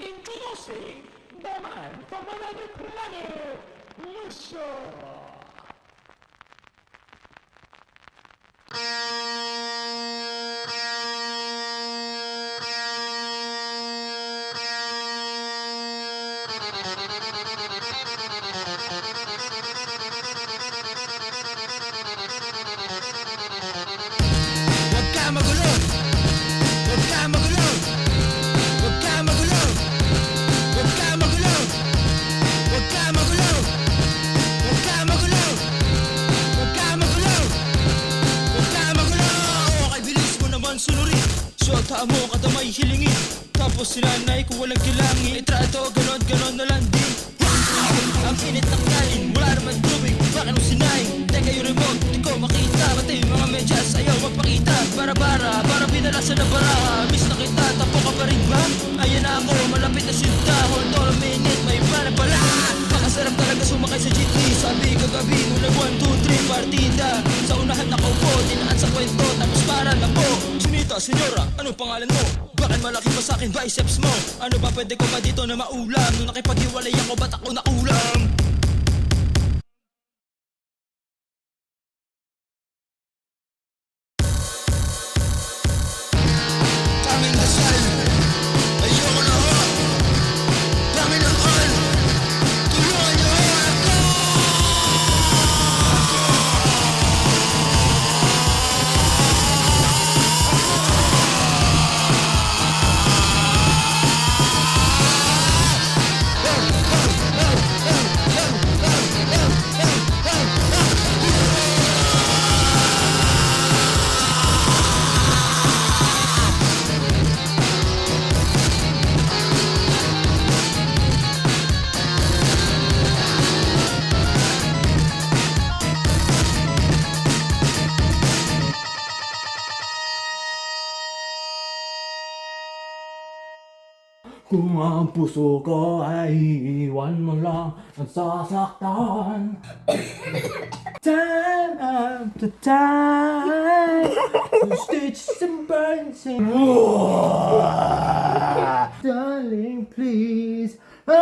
Introducing the man from another planet, Lucio. Huwag ka magulo, huwag ka magulo, huwag ka magulo, huwag ka magulo, huwag ka magulo, huwag ka magulo, huwag ka magulo, huwag ka magulo. Okay, bilis mo naman sunurin, syota mo katamay hilingin, tapos sinanay ko walang kilangin, itrato ganon na lang din. Ang init ng kain, wala naman tubig, bakit mo sinaing? Teka yung remote, di ko makita, pati yung mga medyas ayaw magpakita. Para pinalasan na baraha, miss na kita, tapo ka pa rin ba? Ayan na ako, malapit na sinta, hold on a minute, may iba na pala. Makasarap talaga sumakay sa jeepney, sabi kagabi, nulag 1, 2, 3, partida. Sa unahan nakaupo, dinaan sa kwento, tapos para lang po. Sinita, senyora, anong pangalan mo? Bakit malaki pa sa'kin biceps mo? Ano ba pwede ko pa dito na maulam? Nung nakipaghiwalay ako, ba't ako nakulam? Daming dasal, ayoko na ho. Dami ng all, tulungan niyo ho ako. Kung ang puso ko ay iiwan mo lang nagsasaktan. Time after time, you stitch and burns in. Darling, please, I